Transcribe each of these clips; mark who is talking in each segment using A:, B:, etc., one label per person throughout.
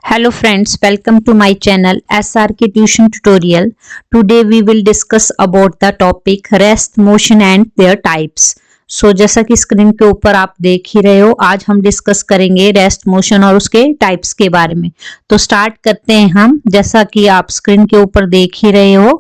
A: Hello friends, welcome to my channel SRK Tuition Tutorial. Today we will discuss about the topic rest, motion and their types. जैसा कि screen के ऊपर आप देख ही रहे हो, आज हम डिस्कस करेंगे रेस्ट, मोशन और उसके टाइप्स के बारे में। तो स्टार्ट करते हैं हम। जैसा कि आप स्क्रीन के ऊपर देख ही रहे हो,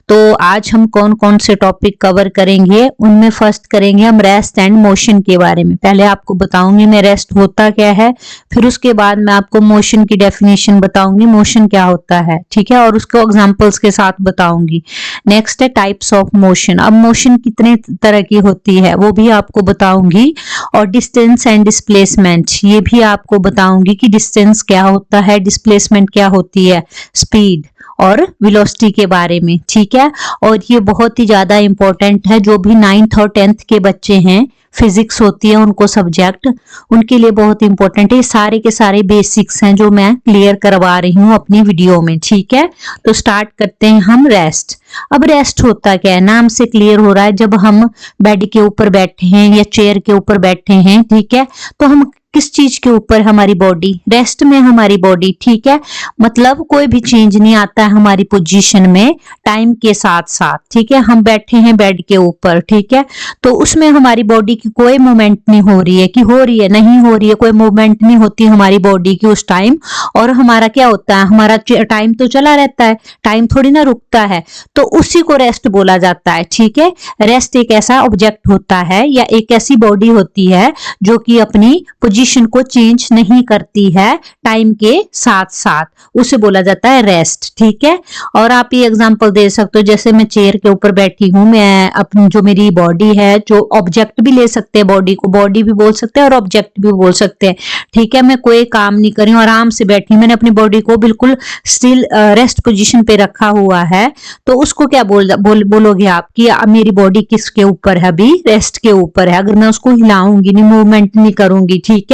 A: तो आज हम कौन कौन से टॉपिक कवर करेंगे, उनमें फर्स्ट करेंगे हम रेस्ट एंड मोशन के बारे में। पहले आपको बताऊंगी मैं रेस्ट होता क्या है, फिर उसके बाद मैं आपको मोशन की डेफिनेशन बताऊंगी, मोशन क्या होता है, ठीक है, और उसको एग्जांपल्स के साथ बताऊंगी। नेक्स्ट है टाइप्स ऑफ मोशन। अब मोशन कितने तरह की होती है वो भी आपको बताऊंगी, और डिस्टेंस एंड डिस्प्लेसमेंट ये भी आपको बताऊंगी कि डिस्टेंस क्या होता है, डिस्प्लेसमेंट क्या होती है, स्पीड और वेलोसिटी के बारे में, ठीक है। और ये बहुत ही ज्यादा इंपॉर्टेंट है, जो भी 9th और 10th के बच्चे हैं, फिजिक्स होती है उनको सब्जेक्ट, उनके लिए बहुत इंपॉर्टेंट है। सारे के सारे बेसिक्स हैं जो मैं क्लियर करवा रही हूँ अपनी वीडियो में, ठीक है। तो स्टार्ट करते हैं हम रेस्ट। अब रेस्ट होता क्या है, नाम से क्लियर हो रहा है, जब हम बेड के ऊपर बैठे हैं या चेयर के ऊपर बैठे हैं, ठीक है, तो हम किस चीज के ऊपर, हमारी बॉडी, रेस्ट में हमारी बॉडी, ठीक है, मतलब कोई भी चेंज नहीं आता है हमारी पोजीशन में टाइम के साथ साथ, ठीक है। हम बैठे हैं बेड के ऊपर, ठीक है, तो उसमें हमारी बॉडी की कोई मूवमेंट नहीं हो रही है, कि हो रही है, नहीं हो रही है, कोई मूवमेंट नहीं होती हमारी बॉडी की उस टाइम। और हमारा क्या होता है, हमारा टाइम तो चला रहता है, टाइम थोड़ी ना रुकता है, तो उसी को रेस्ट बोला जाता है, ठीक है। रेस्ट एक ऐसा ऑब्जेक्ट होता है या एक ऐसी बॉडी होती है जो कि अपनी पोजीशन को चेंज नहीं करती है टाइम के साथ साथ, उसे बोला जाता है रेस्ट, ठीक है। और आप ये एग्जांपल दे सकते हो, जैसे मैं चेयर के ऊपर बैठी हूं, मैं अपनी जो मेरी बॉडी है, जो ऑब्जेक्ट भी ले सकते हैं, बॉडी को बॉडी भी बोल सकते हैं और ऑब्जेक्ट भी बोल सकते हैं, ठीक है। मैं कोई काम नहीं कर रही हूं, आराम से बैठी, मैंने अपनी बॉडी को बिल्कुल स्टिल रेस्ट पोजीशन पे रखा हुआ है, तो उसको क्या बोलोगे आप कि मेरी बॉडी किसके ऊपर है, अभी रेस्ट के ऊपर है। अगर मैं उसको हिलाऊंगी नहीं, मूवमेंट नहीं करूंगी, ठीक है।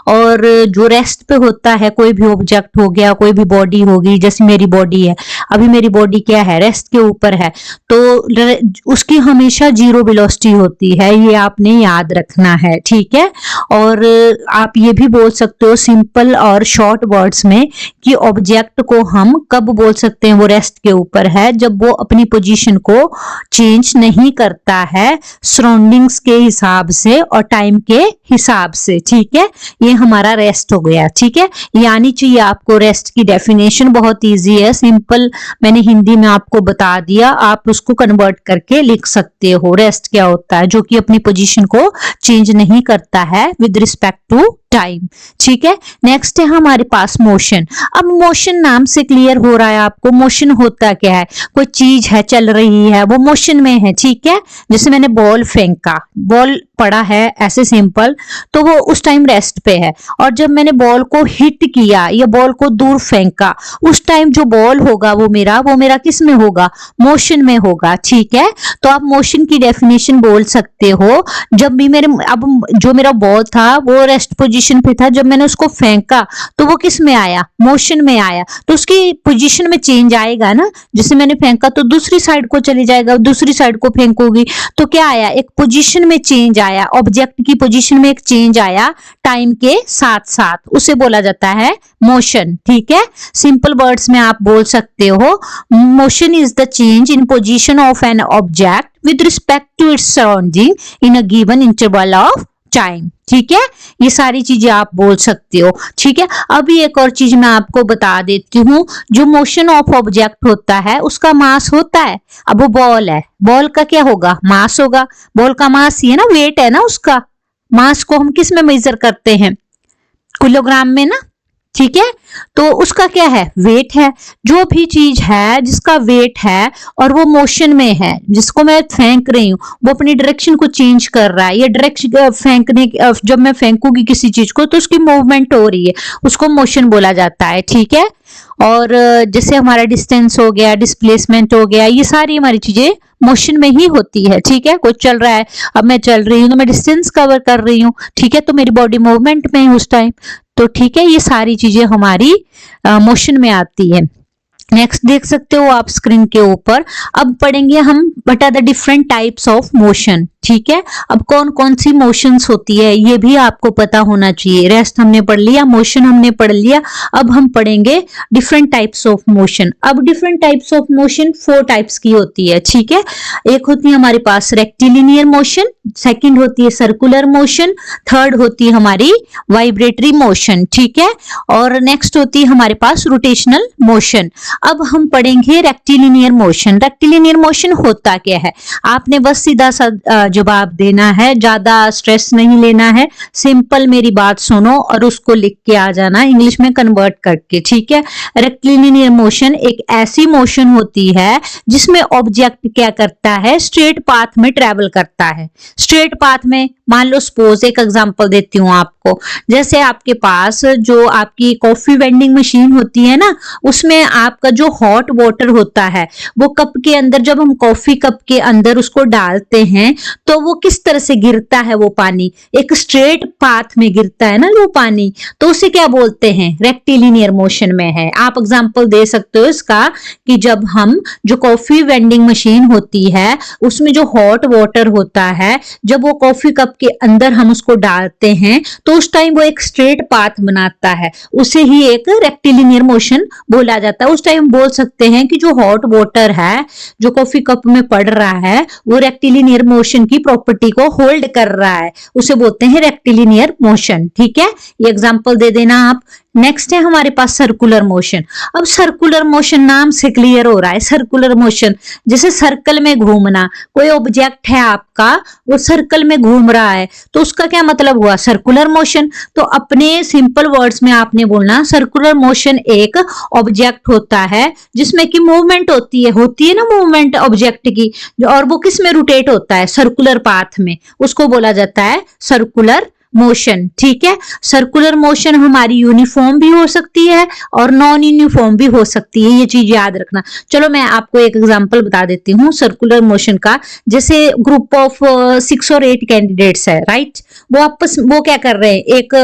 A: और जो रेस्ट पे होता है, कोई भी ऑब्जेक्ट हो गया, कोई भी बॉडी होगी, जैसे मेरी बॉडी है, अभी मेरी बॉडी क्या है, रेस्ट के ऊपर है, तो उसकी हमेशा जीरो वेलोसिटी होती है, ये आपने याद रखना है, ठीक है। और आप ये भी बोल सकते हो सिंपल और शॉर्ट वर्ड्स में कि ऑब्जेक्ट को हम कब बोल सकते हैं वो रेस्ट के ऊपर है, जब वो अपनी पोजीशन को चेंज नहीं करता है सराउंडिंग्स के हिसाब से और टाइम के हिसाब से, ठीक है। ये हमारा रेस्ट हो गया, ठीक है। यानी चाहिए आपको रेस्ट की डेफिनेशन बहुत इजी है, सिंपल, मैंने हिंदी में आपको बता दिया, आप उसको कन्वर्ट करके लिख सकते हो। रेस्ट क्या होता है, जो कि अपनी पोजीशन को चेंज नहीं करता है विद रिस्पेक्ट टू टाइम, ठीक है। नेक्स्ट है हमारे पास मोशन। अब मोशन नाम से क्लियर हो रहा है आपको, मोशन होता क्या है, कोई चीज है चल रही है, वो मोशन में है, ठीक है। जैसे मैंने बॉल फेंका, बॉल पड़ा है ऐसे सिंपल, तो वो उस टाइम रेस्ट पे है। और जब मैंने बॉल को हिट किया या बॉल को दूर फेंका, उस टाइम जो बॉल होगा वो मेरा किस में होगा, मोशन में होगा, ठीक है। तो आप मोशन की डेफिनेशन बोल सकते हो, जब भी अब जो मेरा बॉल था वो रेस्ट पोजीशन पे था, जब मैंने उसको फेंका तो वो किस में आया, मोशन में आया, तो उसकी पोजीशन में चेंज आएगा ना। जैसे मैंने फेंका तो दूसरी साइड को चली जाएगा, दूसरी साइड को फेंकोगी तो क्या आया, एक पोजीशन में चेंज आया, ऑब्जेक्ट की पोजीशन में एक चेंज आया टाइम के साथ साथ, उसे बोला जाता है मोशन, ठीक है। सिंपल वर्ड्स में आप बोल सकते हो, motion is the change in position of an object with respect to its surrounding in a given interval of time, ठीक है। ये सारी चीजें आप बोल सकते हो, ठीक है। अभी एक और चीज मैं आपको बता देती हूँ, जो मोशन ऑफ ऑब्जेक्ट होता है उसका मास होता है। अब वो बॉल है, बॉल का क्या होगा, मास होगा, बॉल का मास ही है ना, वेट है ना उसका। मास को हम किस में मेजर करते हैं, किलोग्राम में ना, ठीक है। तो उसका क्या है, वेट है। जो भी चीज है जिसका वेट है और वो मोशन में है, जिसको मैं फेंक रही हूँ, वो अपनी डायरेक्शन को चेंज कर रहा है, ये डायरेक्शन फेंकने, जब मैं फेंकूंगी किसी चीज को तो उसकी मूवमेंट हो रही है, उसको मोशन बोला जाता है, ठीक है। और जैसे हमारा डिस्टेंस हो गया, डिस्प्लेसमेंट हो गया, ये सारी हमारी चीजें मोशन में ही होती है, ठीक है। कुछ चल रहा है, अब मैं चल रही हूँ तो मैं डिस्टेंस कवर कर रही हूँ, ठीक है, तो मेरी बॉडी मूवमेंट में है उस टाइम, तो ठीक है। ये सारी चीजें हमारी मोशन में आती है। नेक्स्ट देख सकते हो आप स्क्रीन के ऊपर। अब पढ़ेंगे हम what are the different types of motion. ठीक है, अब कौन कौन सी मोशंस होती है ये भी आपको पता होना चाहिए। रेस्ट हमने पढ़ लिया, मोशन हमने पढ़ लिया, अब हम पढ़ेंगे डिफरेंट टाइप्स ऑफ मोशन। अब different types of motion 4 types की होती है। ठीक है, एक होती है हमारे पास रेक्टिलिनियर मोशन, सेकंड होती है सर्कुलर मोशन, थर्ड होती है हमारी वाइब्रेटरी मोशन। ठीक है, और नेक्स्ट होती है हमारे पास रोटेशनल मोशन। अब हम पढ़ेंगे रेक्टिलिनियर मोशन। रेक्टिलिनियर मोशन होता क्या है, आपने बस सीधा सा जवाब देना है, ज्यादा स्ट्रेस नहीं लेना है, सिंपल मेरी बात सुनो और उसको लिख के आ जाना इंग्लिश में कन्वर्ट करके। ठीक है, रेक्टिलिनियर मोशन एक ऐसी मोशन होती है जिसमें ऑब्जेक्ट क्या करता है, स्ट्रेट पाथ में ट्रेवल करता है। स्ट्रेट पाथ में, मान लो सपोज एक एग्जांपल देती हूँ आपको, जैसे आपके पास जो आपकी कॉफी वेंडिंग मशीन होती है ना, उसमें आपका जो हॉट वाटर होता है वो कप के अंदर, जब हम कॉफी कप के अंदर उसको डालते हैं तो वो किस तरह से गिरता है, वो पानी एक स्ट्रेट पाथ में गिरता है ना वो पानी, तो उसे क्या बोलते हैं, रेक्टिलिनियर मोशन में है। आप एग्जांपल दे सकते हो इसका कि जब हम जो कॉफी वेंडिंग मशीन होती है उसमें जो हॉट वाटर होता है, जब वो कॉफी कप के अंदर हम उसको डालते हैं तो उस टाइम वो एक स्ट्रेट पाथ बनाता है, उसे ही एक रेक्टिलिनियर मोशन बोला जाता है। उस टाइम बोल सकते हैं कि जो हॉट वाटर है जो कॉफी कप में पड़ रहा है वो रेक्टिलिनियर मोशन की प्रॉपर्टी को होल्ड कर रहा है, उसे बोलते हैं रेक्टिलिनियर मोशन। ठीक है, ये एग्जांपल दे देना आप। नेक्स्ट है हमारे पास सर्कुलर मोशन। अब सर्कुलर मोशन नाम से क्लियर हो रहा है, सर्कुलर मोशन जैसे सर्कल में घूमना, कोई ऑब्जेक्ट है आपका वो सर्कल में घूम रहा है तो उसका क्या मतलब हुआ, सर्कुलर मोशन। तो अपने सिंपल वर्ड्स में आपने बोलना सर्कुलर मोशन एक ऑब्जेक्ट होता है जिसमें की मूवमेंट होती है ना मूवमेंट ऑब्जेक्ट की, और वो किस में रोटेट होता है, सर्कुलर पाथ में, उसको बोला जाता है सर्कुलर मोशन। ठीक है, सर्कुलर मोशन हमारी यूनिफॉर्म भी हो सकती है और नॉन यूनिफॉर्म भी हो सकती है, ये चीज याद रखना। चलो मैं आपको एक एग्जांपल बता देती हूँ सर्कुलर मोशन का। जैसे ग्रुप ऑफ 6 और 8 कैंडिडेट्स है, राइट, वो क्या कर रहे हैं, एक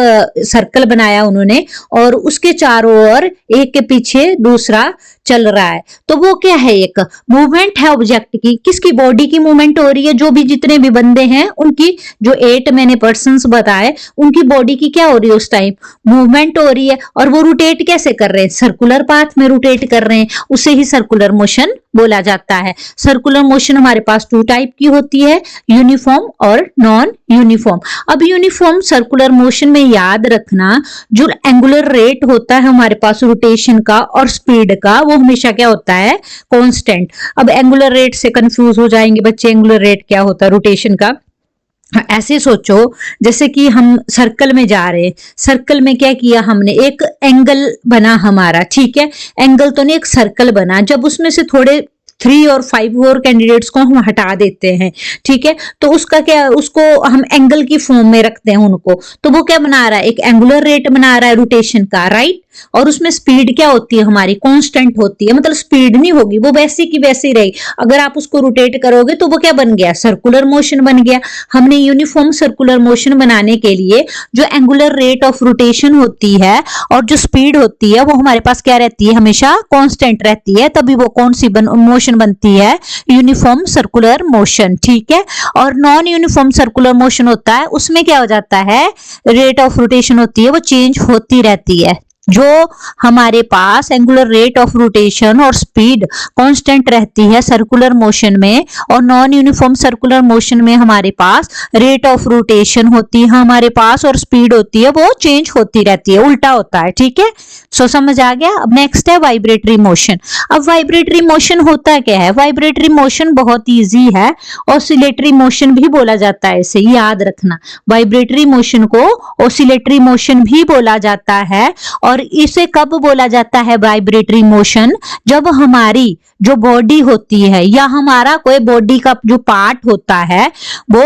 A: सर्कल बनाया उन्होंने और उसके चारों ओर एक के पीछे दूसरा चल रहा है, तो वो क्या है, एक मूवमेंट है ऑब्जेक्ट की, किसकी, बॉडी की मूवमेंट हो रही है। जो भी जितने भी बंदे हैं उनकी, जो 8 मैंने पर्सन्स बताए, उनकी बॉडी की क्या हो रही है उस टाइम, मूवमेंट हो रही है। और वो रोटेट कैसे कर रहे हैं, सर्कुलर पाथ में रोटेट कर रहे हैं, उसे ही सर्कुलर मोशन बोला जाता है। सर्कुलर मोशन हमारे पास 2 टाइप की होती है, यूनिफॉर्म और नॉन यूनिफॉर्म। अब यूनिफॉर्म सर्कुलर मोशन में याद रखना, जो एंगुलर रेट होता है हमारे पास रोटेशन का और स्पीड का, वो हमेशा क्या होता है, कांस्टेंट। अब एंगुलर रेट से कंफ्यूज हो जाएंगे बच्चे, एंगुलर रेट क्या होता है रोटेशन का। ऐसे सोचो जैसे कि हम सर्कल में जा रहे हैं, सर्कल में क्या किया हमने, एक एंगल बना हमारा, ठीक है, एंगल तो नहीं एक सर्कल बना, जब उसमें से थोड़े 3 और 5 और कैंडिडेट्स को हम हटा देते हैं, ठीक है, तो उसका क्या, उसको हम एंगल की फॉर्म में रखते हैं उनको, तो वो क्या बना रहा है, एक एंगुलर रेट बना रहा है रोटेशन का, राइट। और उसमें स्पीड क्या होती है हमारी, कांस्टेंट होती है, मतलब स्पीड नहीं होगी, वो वैसी की वैसी रहेगी। अगर आप उसको रोटेट करोगे तो वो क्या बन गया, सर्कुलर मोशन बन गया। हमने यूनिफॉर्म सर्कुलर मोशन बनाने के लिए जो एंगुलर रेट ऑफ रोटेशन होती है और जो स्पीड होती है वो हमारे पास क्या रहती है, हमेशा कांस्टेंट रहती है, तभी वो कौन सी मोशन बनती है, यूनिफॉर्म सर्कुलर मोशन, ठीक है। और नॉन यूनिफॉर्म सर्कुलर मोशन होता है, उसमें क्या हो जाता है, रेट ऑफ रोटेशन होती है वो चेंज होती रहती है। जो हमारे पास एंगुलर रेट ऑफ रोटेशन और स्पीड कांस्टेंट रहती है सर्कुलर मोशन में, और नॉन यूनिफॉर्म सर्कुलर मोशन में हमारे पास रेट ऑफ रोटेशन होती है हमारे पास और स्पीड होती है वो चेंज होती रहती है, उल्टा होता है, ठीक है। सो समझ आ गया। अब नेक्स्ट है वाइब्रेटरी मोशन। अब वाइब्रेटरी मोशन होता क्या है, वाइब्रेटरी मोशन बहुत इजी है, ऑसिलेटरी मोशन भी बोला जाता है, इसे याद रखना, वाइब्रेटरी मोशन को ऑसिलेटरी मोशन भी बोला जाता है। और इसे कब बोला जाता है वाइब्रेटरी मोशन, जब हमारी जो बॉडी होती है या हमारा कोई बॉडी का जो पार्ट होता है वो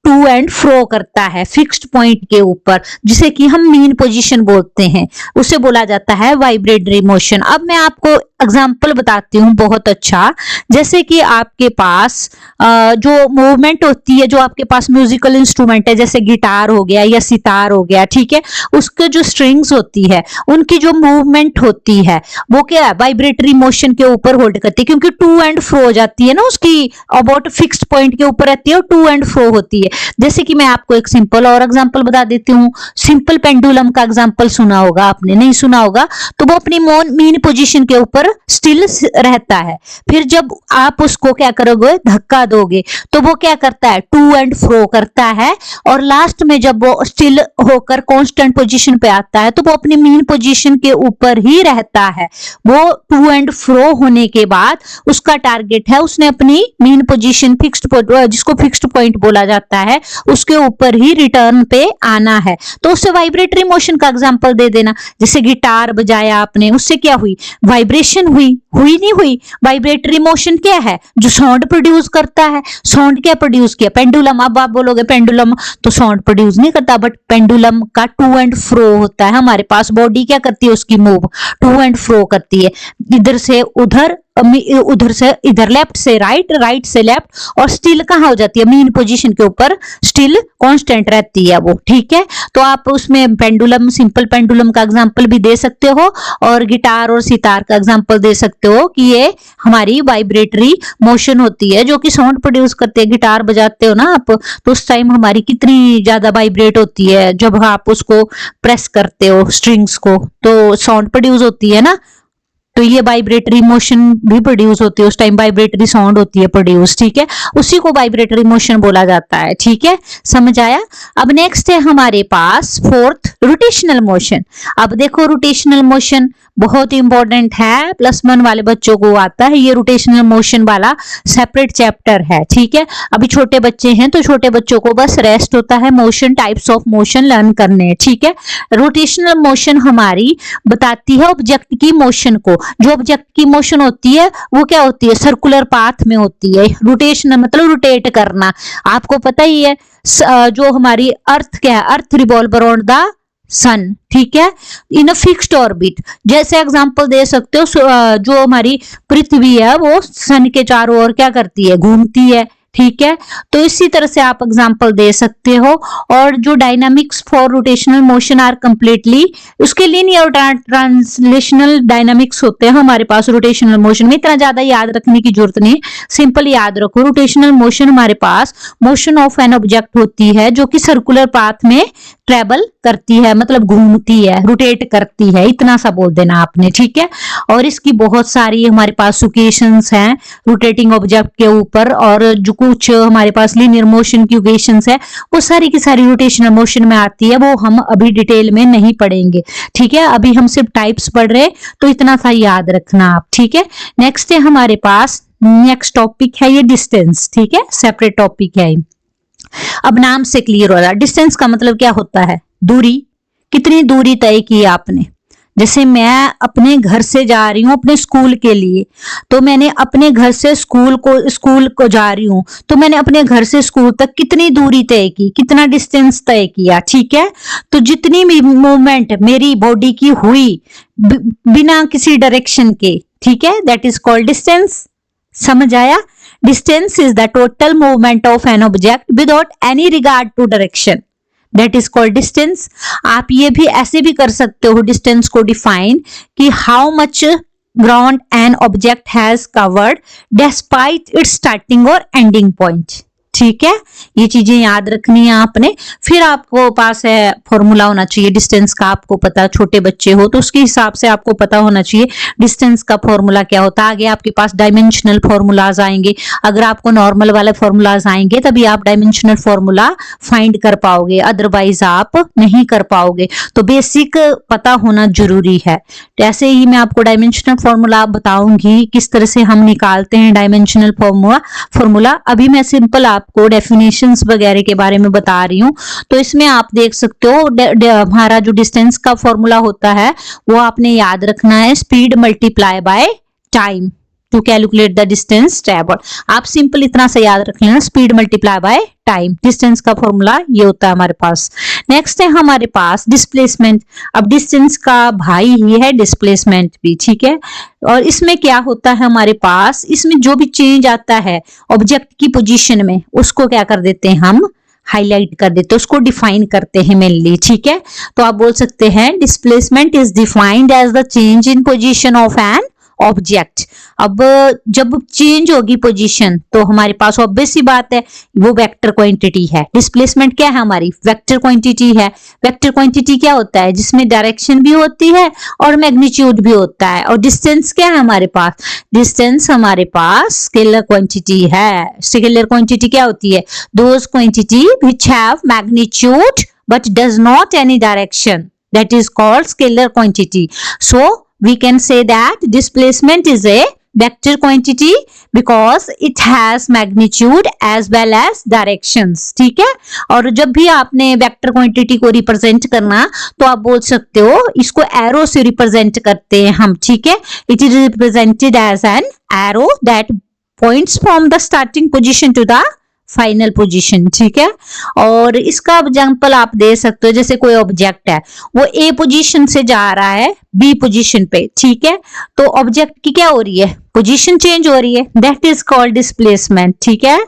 A: टू एंड फ्रो करता है फिक्स्ड पॉइंट के ऊपर, जिसे कि हम मीन पोजीशन बोलते हैं, उसे बोला जाता है वाइब्रेटरी मोशन। अब मैं आपको एग्जाम्पल बताती हूँ बहुत अच्छा। जैसे कि आपके पास जो मूवमेंट होती है, जो आपके पास म्यूजिकल इंस्ट्रूमेंट है जैसे गिटार हो गया या सितार हो गया, ठीक है, उसके जो स्ट्रिंग्स होती है उनकी जो मूवमेंट होती है वो क्या है, वाइब्रेटरी मोशन के ऊपर होल्ड करती है, क्योंकि टू एंड फ्रो हो जाती है ना, उसकी अबाउट फिक्स्ड पॉइंट के ऊपर रहती है और टू एंड फ्रो होती है। जैसे कि मैं आपको एक सिंपल और एग्जांपल बता देती हूँ। सिंपल पेंडुलम का एग्जांपल सुना होगा आपने, नहीं सुना होगा तो वो अपनी मीन पोजीशन के ऊपर स्टिल रहता है। फिर जब आप उसको क्या करोगे, धक्का दोगे तो वो क्या करता है, टू एंड फ्रो करता है, और लास्ट में जब वो स्टिल होकर कांस्टेंट पोजीशन पे आता है तो वो अपनी मीन पोजीशन के ऊपर ही रहता है। वो टू एंड फ्रो होने के बाद उसका टारगेट है, उसने अपनी मीन पोजीशन फिक्स्ड, जिसको फिक्स्ड पॉइंट बोला जाता है, उसके ऊपर ही रिटर्न पे आना है। तो उससे वाइब्रेटरी मोशन का एग्जांपल दे देना। जैसे गिटार बजाया आपने, उससे क्या हुई, वाइब्रेशन हुई नहीं हुई। वाइब्रेटरी मोशन क्या है, जो साउंड प्रोड्यूस करता है। साउंड क्या प्रोड्यूस किया, पेंडुलम। अब आप बोलोगे पेंडुलम तो साउंड प्रोड्यूस नहीं करता, बट पेंडुलम का टू एंड फ्रो होता है। हमारे पास बॉडी क्या करती है, उसकी मूव टू एंड फ्रो करती है, इधर से उधर, उधर से इधर, लेफ्ट से राइट, राइट से लेफ्ट, और स्टिल कहाँ हो जाती है, मीन पोजीशन के ऊपर स्टिल कांस्टेंट रहती है वो, ठीक है। तो आप उसमें पेंडुलम, सिंपल पेंडुलम का एग्जांपल भी दे सकते हो, और गिटार और सितार का एग्जांपल दे सकते हो कि ये हमारी वाइब्रेटरी मोशन होती है जो कि साउंड प्रोड्यूस करते हैं। गिटार बजाते हो ना आप, तो उस टाइम हमारी कितनी ज्यादा वाइब्रेट होती है, जब आप उसको प्रेस करते हो स्ट्रिंग्स को तो साउंड प्रोड्यूस होती है ना, तो ये वाइब्रेटरी मोशन भी प्रोड्यूस होती है, उस टाइम वाइब्रेटरी साउंड होती है प्रोड्यूस, ठीक है, उसी को वाइब्रेटरी मोशन बोला जाता है, ठीक है, समझ आया। अब नेक्स्ट है हमारे पास फोर्थ, रोटेशनल मोशन। अब देखो रोटेशनल मोशन बहुत इंपॉर्टेंट है, +1 वाले बच्चों को आता है, ये रोटेशनल मोशन वाला सेपरेट चैप्टर है, ठीक है। अभी छोटे बच्चे हैं तो छोटे बच्चों को बस रेस्ट होता है motion, types of motion learn करने, ठीक है। रोटेशनल मोशन हमारी बताती है ऑब्जेक्ट की मोशन को। जो ऑब्जेक्ट की मोशन होती है वो क्या होती है, सर्कुलर पाथ में होती है। रोटेशन मतलब रोटेट करना, आपको पता ही है। जो हमारी अर्थ क्या है, अर्थ रिवॉल्व अराउंड द सन, ठीक है, इन अ फिक्स्ड ऑर्बिट। जैसे एग्जांपल दे सकते हो, जो हमारी पृथ्वी है वो सन के चारों ओर क्या करती है, घूमती है, ठीक है। तो इसी तरह से आप एग्जांपल दे सकते हो। और जो dynamics for rotational motion are completely, उसके लीनियर ट्रांसलेशनल डायनामिक्स होते हैं हमारे पास रोटेशनल मोशन में। इतना ज्यादा याद रखने की जरूरत नहीं, सिंपल याद रखो। रोटेशनल मोशन हमारे पास मोशन ऑफ एन ऑब्जेक्ट होती है जो कि सर्कुलर पाथ में ट्रेवल करती है, मतलब घूमती है, रोटेट करती है, इतना सा बोल देना आपने, ठीक है। और इसकी बहुत सारी हमारे पास इक्वेशंस हैं रोटेटिंग ऑब्जेक्ट के ऊपर, और जो कुछ हमारे पास लीनियर मोशन की इक्वेशंस है वो सारी की सारी रोटेशनल मोशन में आती है, वो हम अभी डिटेल में नहीं पढ़ेंगे, ठीक है। अभी हम सिर्फ टाइप्स पढ़ रहे, तो इतना सा याद रखना आप, ठीक है। नेक्स्ट है हमारे पास, नेक्स्ट टॉपिक है ये डिस्टेंस, ठीक है, सेपरेट टॉपिक है। अब नाम से क्लियर हो रहा है, डिस्टेंस का मतलब क्या होता है, दूरी, कितनी दूरी तय की आपने। जैसे मैं अपने घर से जा रही हूँ अपने स्कूल के लिए, तो मैंने अपने घर से स्कूल को जा रही हूँ, तो मैंने अपने घर से स्कूल तक कितनी दूरी तय की, कितना डिस्टेंस तय किया, ठीक है। तो जितनी भी मूवमेंट मेरी बॉडी की हुई बिना किसी डायरेक्शन के, ठीक है, दैट इज कॉल्ड डिस्टेंस। समझ आया। Distance is the total movement of an object without any regard to direction, that is called distance. आप ये भी ऐसे भी कर सकते हो डिस्टेंस को डिफाइन कि how much ground an object has covered despite it's starting और एंडिंग पॉइंट, ठीक है। ये चीजें याद रखनी है आपने। फिर आपको पास है फॉर्मूला होना चाहिए डिस्टेंस का, आपको पता, छोटे बच्चे हो तो उसके हिसाब से आपको पता होना चाहिए डिस्टेंस का फॉर्मूला क्या होता है। आगे आपके पास डायमेंशनल फॉर्मूलाज आएंगे, अगर आपको नॉर्मल वाले फॉर्मूलाज आएंगे तभी आप डायमेंशनल फॉर्मूला फाइंड कर पाओगे, अदरवाइज आप नहीं कर पाओगे। तो बेसिक पता होना जरूरी है। ऐसे ही मैं आपको डायमेंशनल फॉर्मूला बताऊंगी किस तरह से हम निकालते हैं डायमेंशनल फॉर्मूला। अभी मैं सिंपल आपको डेफिनेशंस वगैरह के बारे में बता रही हूँ। तो इसमें आप देख सकते हो हमारा जो डिस्टेंस का फॉर्मूला होता है वो आपने याद रखना है, speed multiply by time, to calculate the distance travel. आप सिंपल इतना सा याद रख लेना, speed multiply by time. Distance का फॉर्मूला ये होता है हमारे पास। नेक्स्ट है हमारे पास डिस्प्लेसमेंट। अब डिस्टेंस का भाई ही है डिस्प्लेसमेंट भी, ठीक है। और इसमें क्या होता है हमारे पास, इसमें जो भी चेंज आता है ऑब्जेक्ट की पोजीशन में, उसको क्या कर देते हैं हम, हाईलाइट कर देते हैं, उसको डिफाइन करते हैं मेनली, ठीक है। तो आप बोल सकते हैं displacement is defined as the change in position of an object. अब जब चेंज होगी पोजीशन तो हमारे पास ऑब्वियस सी बात है वो वेक्टर क्वांटिटी है। डिस्प्लेसमेंट क्या है हमारी, वेक्टर क्वांटिटी है। वेक्टर क्वांटिटी क्या होता है, जिसमें डायरेक्शन भी होती है और मैग्नीट्यूड भी होता है। और डिस्टेंस क्या है हमारे पास, डिस्टेंस हमारे पास स्केलर क्वांटिटी है। स्केलर क्वांटिटी क्या होती है, those quantity which have magnitude but does not any direction, that is called scalar quantity. So we can say that displacement is a vector quantity because it has magnitude as well as directions, ठीक है। और जब भी आपने vector quantity को represent करना तो आप बोल सकते हो इसको एरो से रिप्रेजेंट करते हैं हम, ठीक है। It is represented as an arrow that points from the starting position to the final position, ठीक है। और इसका एग्जांपल आप दे सकते हो, जैसे कोई ऑब्जेक्ट है वो ए पोजीशन से जा रहा है बी पोजीशन पे, ठीक है। तो ऑब्जेक्ट की क्या हो रही है, पोजीशन चेंज हो रही है, दैट इज कॉल्ड डिस्प्लेसमेंट, ठीक है।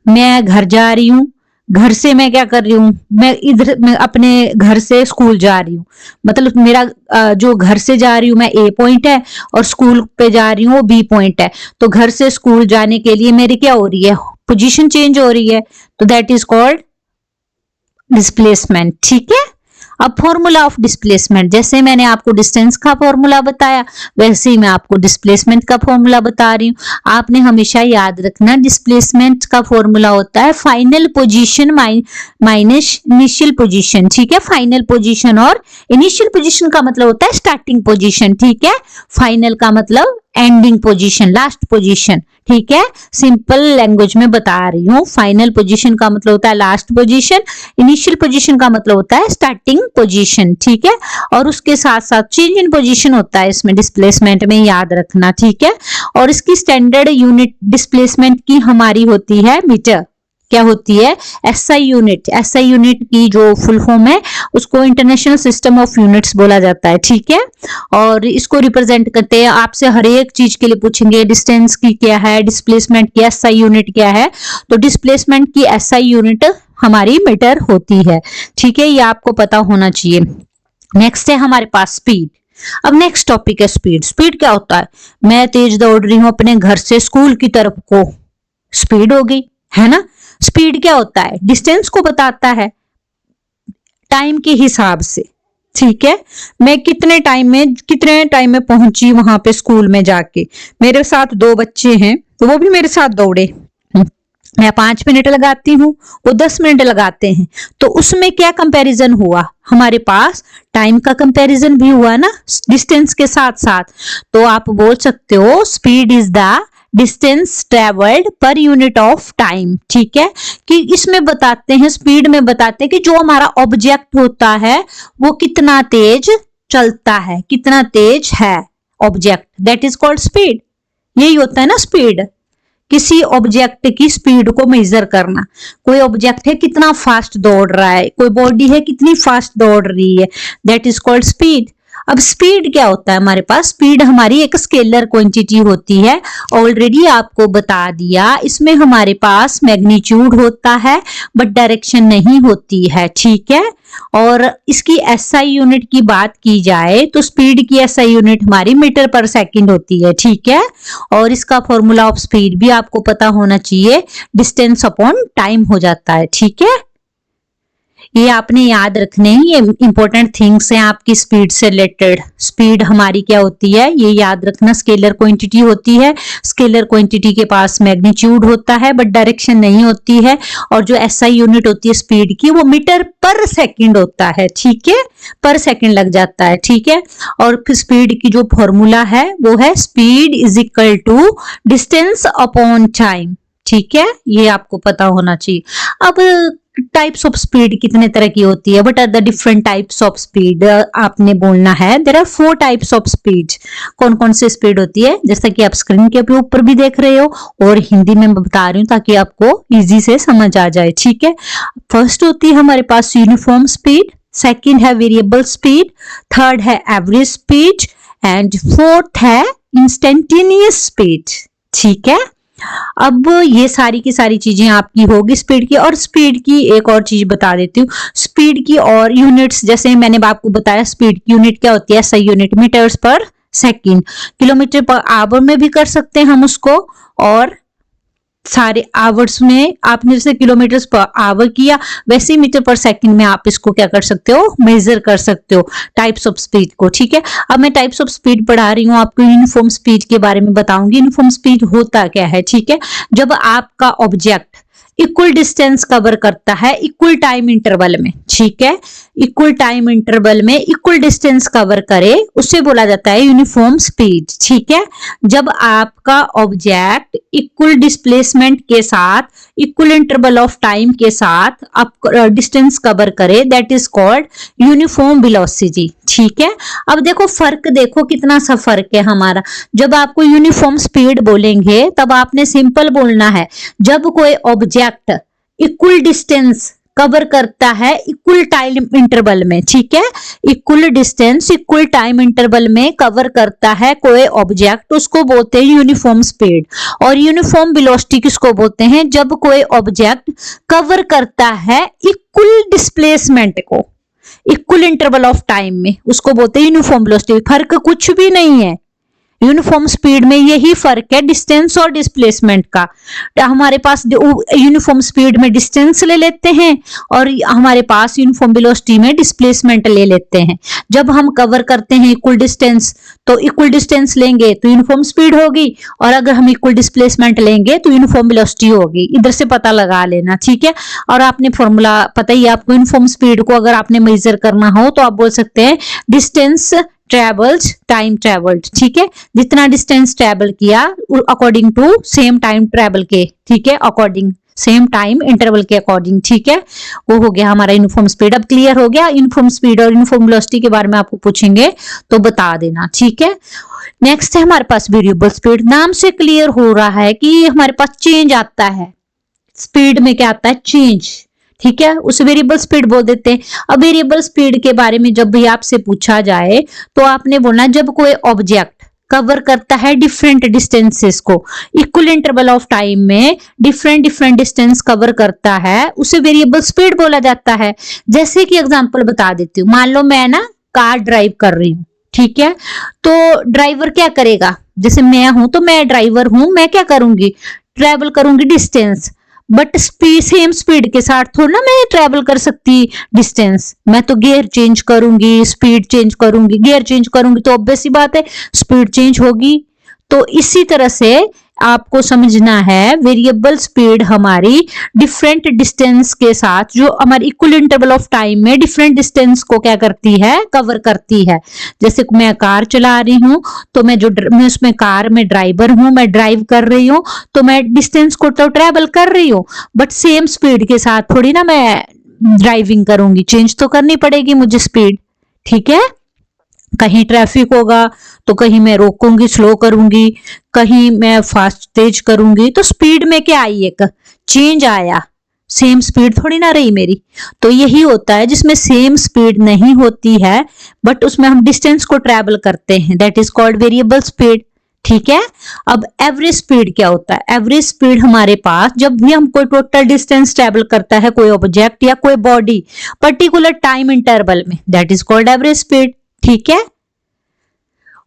A: मैं घर जा रही हूँ, घर से मैं क्या कर रही हूँ, मैं अपने घर से स्कूल जा रही हूँ, मतलब मेरा जो घर से जा रही हूँ मैं ए पॉइंट है और स्कूल पे जा रही हूँ वो बी पॉइंट है। तो घर से स्कूल जाने के लिए मेरी क्या हो रही है, पोजीशन चेंज हो रही है, तो दैट इज कॉल्ड डिस्प्लेसमेंट, ठीक है। अब फॉर्मूला ऑफ डिस्प्लेसमेंट, जैसे मैंने आपको डिस्टेंस का फॉर्मूला बताया वैसे ही मैं आपको डिस्प्लेसमेंट का फॉर्मूला बता रही हूँ। आपने हमेशा याद रखना डिस्प्लेसमेंट का फॉर्मूला होता है final position minus initial position, ठीक है। फाइनल पोजीशन और इनिशियल पोजीशन का मतलब होता है स्टार्टिंग पोजीशन, ठीक है। फाइनल का मतलब एंडिंग पोजीशन, लास्ट पोजीशन, ठीक है। सिंपल लैंग्वेज में बता रही हूँ। फाइनल पोजीशन का मतलब होता है लास्ट पोजीशन, इनिशियल पोजीशन का मतलब होता है स्टार्टिंग पोजीशन, ठीक है। और उसके साथ साथ चेंज इन पोजीशन होता है इसमें डिस्प्लेसमेंट में, याद रखना, ठीक है। और इसकी स्टैंडर्ड यूनिट डिस्प्लेसमेंट की हमारी होती है मीटर, क्या होती है, एसआई यूनिट। एसआई यूनिट की जो फुल फॉर्म है उसको इंटरनेशनल सिस्टम ऑफ यूनिट्स बोला जाता है, ठीक है। और इसको रिप्रेजेंट करते हैं, आपसे हर एक चीज के लिए पूछेंगे डिस्टेंस की क्या है, डिस्प्लेसमेंट की एसआई यूनिट क्या है। तो डिस्प्लेसमेंट की एसआई यूनिट हमारी मीटर होती है, ठीक है। ये आपको पता होना चाहिए। नेक्स्ट है हमारे पास स्पीड। अब नेक्स्ट टॉपिक है स्पीड। स्पीड क्या होता है, मैं तेज दौड़ रही हूं अपने घर से स्कूल की तरफ को, स्पीड हो गई, है ना। स्पीड क्या होता है, डिस्टेंस को बताता है टाइम के हिसाब से, ठीक है। मैं कितने टाइम में पहुंची वहां पे स्कूल में जाके। मेरे साथ 2 बच्चे हैं तो वो भी मेरे साथ दौड़े, मैं 5 मिनट लगाती हूँ, वो 10 मिनट लगाते हैं, तो उसमें क्या कंपैरिजन हुआ, हमारे पास टाइम का कंपैरिजन भी हुआ ना डिस्टेंस के साथ साथ। तो आप बोल सकते हो speed is the distance travelled per unit of time, ठीक है। कि इसमें बताते हैं, स्पीड में बताते हैं कि जो हमारा ऑब्जेक्ट होता है वो कितना तेज चलता है, कितना तेज है object, that is called speed. यही होता है ना स्पीड, किसी ऑब्जेक्ट की स्पीड को मेजर करना। कोई ऑब्जेक्ट है कितना फास्ट दौड़ रहा है, कोई बॉडी है कितनी फास्ट दौड़ रही है, दैट इज कॉल्ड स्पीड। अब स्पीड क्या होता है हमारे पास, स्पीड हमारी एक स्केलर क्वांटिटी होती है, ऑलरेडी आपको बता दिया। इसमें हमारे पास मैग्नीट्यूड होता है बट डायरेक्शन नहीं होती है, ठीक है। और इसकी एसआई यूनिट की बात की जाए तो स्पीड की एसआई यूनिट हमारी मीटर पर सेकंड होती है, ठीक है। और इसका फॉर्मूला ऑफ स्पीड भी आपको पता होना चाहिए, डिस्टेंस अपॉन टाइम हो जाता है, ठीक है। ये आपने याद रखने हैं, ये इंपॉर्टेंट थिंग्स हैं आपकी स्पीड से रिलेटेड। स्पीड हमारी क्या होती है ये याद रखना, स्केलर क्वांटिटी होती है। स्केलर क्वांटिटी के पास मैग्नीट्यूड होता है बट डायरेक्शन नहीं होती है। और जो एसआई यूनिट होती है स्पीड की वो मीटर पर सेकंड होता है, ठीक है, पर सेकंड लग जाता है, ठीक है। और स्पीड की जो फॉर्मूला है वो है speed is equal to distance upon time, ठीक है। ये आपको पता होना चाहिए। अब टाइप्स ऑफ स्पीड कितने तरह की होती है, what are the different types of speed आपने बोलना है। There are 4 types of speed. कौन कौन सी स्पीड होती है, जैसा कि आप स्क्रीन के ऊपर भी देख रहे हो और हिंदी में बता रही हूँ ताकि आपको इजी से समझ आ जाए, ठीक है। फर्स्ट होती है हमारे पास यूनिफॉर्म स्पीड, सेकंड है वेरिएबल स्पीड, थर्ड है एवरेज स्पीड एंड फोर्थ है इंस्टेंटेनियस स्पीड, ठीक है। अब ये सारी की सारी चीजें आपकी होगी स्पीड की। और स्पीड की एक और चीज बता देती हूँ, स्पीड की और यूनिट्स, जैसे मैंने आपको बताया स्पीड की यूनिट क्या होती है, सही यूनिट मीटर्स पर सेकंड, किलोमीटर पर आवर में भी कर सकते हैं हम उसको, और सारे आवर्स में आपने जैसे किलोमीटर पर आवर किया वैसे ही मीटर पर सेकंड में आप इसको क्या कर सकते हो, मेजर कर सकते हो टाइप्स ऑफ स्पीड को, ठीक है। अब मैं टाइप्स ऑफ स्पीड पढ़ा रही हूँ आपको, यूनिफॉर्म स्पीड के बारे में बताऊंगी। यूनिफॉर्म स्पीड होता क्या है, ठीक है। जब आपका ऑब्जेक्ट इक्वल डिस्टेंस कवर करता है इक्वल टाइम इंटरवल में, ठीक है, इक्वल टाइम इंटरवल में इक्वल डिस्टेंस कवर करे उसे बोला जाता है यूनिफॉर्म स्पीड, ठीक है। जब आपका ऑब्जेक्ट इक्वल डिस्प्लेसमेंट के साथ इक्वल इंटरवल ऑफ टाइम के साथ आप डिस्टेंस कवर करे, that is called uniform velocity, ठीक है। अब देखो फर्क, देखो कितना सा फर्क है हमारा। जब आपको यूनिफॉर्म स्पीड बोलेंगे तब आपने सिंपल बोलना है, जब कोई ऑब्जेक्ट इक्वल डिस्टेंस कवर करता है इक्वल टाइम इंटरवल में, ठीक है, equal distance equal time interval में कवर करता है कोई ऑब्जेक्ट, उसको बोलते हैं यूनिफॉर्म स्पीड। और यूनिफॉर्म वेलोसिटी किसको बोलते हैं, जब कोई ऑब्जेक्ट कवर करता है इक्वल डिस्प्लेसमेंट को इक्वल इंटरवल ऑफ टाइम में, उसको बोलते हैं यूनिफॉर्म वेलोसिटी। फर्क कुछ भी नहीं है, यूनिफॉर्म स्पीड में यही फर्क है डिस्टेंस और डिस्प्लेसमेंट का। हमारे पास यूनिफॉर्म स्पीड में डिस्टेंस ले लेते हैं और हमारे पास यूनिफॉर्म वेलोसिटी में डिस्प्लेसमेंट ले लेते हैं। जब हम कवर करते हैं इक्वल डिस्टेंस तो इक्वल डिस्टेंस लेंगे तो यूनिफॉर्म स्पीड होगी, और अगर हम इक्वल डिस्प्लेसमेंट लेंगे तो यूनिफॉर्म वेलोसिटी होगी। इधर से पता लगा लेना, ठीक है। और आपने फॉर्मूला पता ही है आपको, यूनिफॉर्म स्पीड को अगर आपने मेजर करना हो तो आप बोल सकते हैं डिस्टेंस ट्रेवल्ड टाइम ट्रेवल्ड, ठीक है। जितना डिस्टेंस ट्रेवल किया according to same time travel के, ठीक है, अकॉर्डिंग सेम टाइम इंटरवल के अकॉर्डिंग, ठीक है, वो हो गया हमारा यूनिफॉर्म स्पीड। अब क्लियर हो गया, यूनिफॉर्म स्पीड और यूनिफॉर्म वेलोसिटी के बारे में आपको पूछेंगे तो बता देना, ठीक है। नेक्स्ट है हमारे पास वेरिएबल स्पीड। नाम से क्लियर हो रहा है कि हमारे पास चेंज आता है, स्पीड में क्या आता है, चेंज, ठीक है, उसे वेरिएबल स्पीड बोल देते हैं। अब वेरिएबल स्पीड के बारे में जब भी आपसे पूछा जाए तो आपने बोलना, जब कोई ऑब्जेक्ट कवर करता है डिफरेंट डिस्टेंसेस को इक्वल इंटरवल ऑफ टाइम में, डिफरेंट डिस्टेंस कवर करता है, उसे वेरिएबल स्पीड बोला जाता है। जैसे कि एग्जांपल बता देती हूँ, मान लो मैं ना कार ड्राइव कर रही हूँ, ठीक है, तो ड्राइवर क्या करेगा, जैसे मैं हूं तो मैं ड्राइवर हूं, मैं क्या करूंगी, ट्रेवल करूंगी distance, but speed same speed के साथ थोड़ा ना मैं ट्रेवल कर सकती डिस्टेंस, मैं तो गियर चेंज करूंगी, स्पीड चेंज करूंगी, गियर चेंज करूंगी तो ऑब्वियस सी बात है स्पीड चेंज होगी। तो इसी तरह से आपको समझना है वेरिएबल स्पीड हमारी डिफरेंट डिस्टेंस के साथ, जो हमारी इक्वल इंटरवल ऑफ टाइम में डिफरेंट डिस्टेंस को क्या करती है, कवर करती है। जैसे मैं कार चला रही हूँ तो मैं उसमें कार में ड्राइवर हूँ, मैं ड्राइव कर रही हूँ तो मैं डिस्टेंस को तो ट्रेवल कर रही हूँ, बट सेम स्पीड के साथ थोड़ी ना मैं ड्राइविंग करूंगी, चेंज तो करनी पड़ेगी मुझे स्पीड, ठीक है। कहीं ट्रैफिक होगा तो कहीं मैं रोकूंगी, स्लो करूंगी, कहीं मैं फास्ट तेज करूंगी, तो स्पीड में क्या आई, एक चेंज आया, सेम स्पीड थोड़ी ना रही मेरी। तो यही होता है जिसमें सेम स्पीड नहीं होती है बट उसमें हम डिस्टेंस को ट्रेवल करते हैं, that is called variable speed, ठीक है। अब एवरेज स्पीड क्या होता है, एवरेज स्पीड हमारे पास जब भी हम कोई टोटल डिस्टेंस ट्रेवल करता है कोई ऑब्जेक्ट या कोई बॉडी पर्टिकुलर टाइम इंटरवल में, that is called average speed, ठीक है।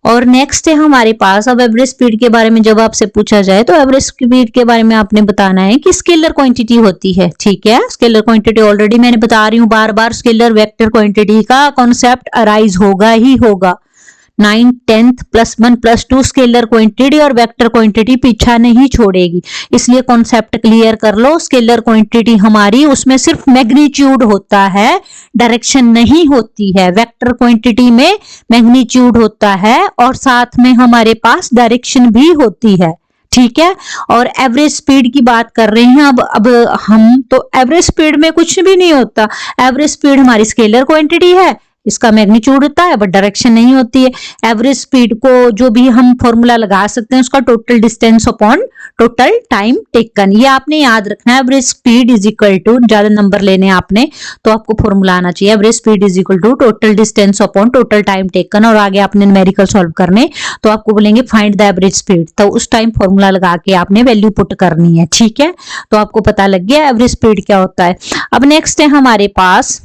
A: और नेक्स्ट है हमारे पास, अब एवरेज स्पीड के बारे में जब आपसे पूछा जाए तो एवरेज स्पीड के बारे में आपने बताना है कि स्केलर क्वांटिटी होती है, ठीक है। स्केलर क्वांटिटी ऑलरेडी मैंने बता रही हूँ बार बार, स्केलर वेक्टर क्वांटिटी का कॉन्सेप्ट अराइज होगा ही होगा। 9th 10th +1 +2 स्केलर क्वांटिटी और वेक्टर क्वांटिटी पीछा नहीं छोड़ेगी, इसलिए कॉन्सेप्ट क्लियर कर लो। स्केलर क्वांटिटी हमारी उसमें सिर्फ मैग्नीट्यूड होता है, डायरेक्शन नहीं होती है। वेक्टर क्वांटिटी में मैग्नीट्यूड होता है और साथ में हमारे पास डायरेक्शन भी होती है, ठीक है। और एवरेज स्पीड की बात कर रहे हैं अब हम, तो एवरेज स्पीड में कुछ भी नहीं होता। एवरेज स्पीड हमारी स्केलर क्वांटिटी है, इसका मैग्नीट्यूड होता है बट डायरेक्शन नहीं होती है। एवरेज स्पीड को जो भी हम फॉर्मूला लगा सकते हैं उसका total distance upon total time taken, ये आपने याद रखना है। Average speed is equal to, ज्यादा नंबर लेने आपने तो आपको फॉर्मूला आना चाहिए, average speed is equal to total distance upon total time taken. और आगे आपने न्यूमेरिकल सॉल्व करने तो आपको बोलेंगे फाइंड द एवरेज स्पीड, तो उस टाइम फॉर्मूला लगा के आपने वैल्यू पुट करनी है। ठीक है, तो आपको पता लग गया एवरेज स्पीड क्या होता है। अब नेक्स्ट है हमारे पास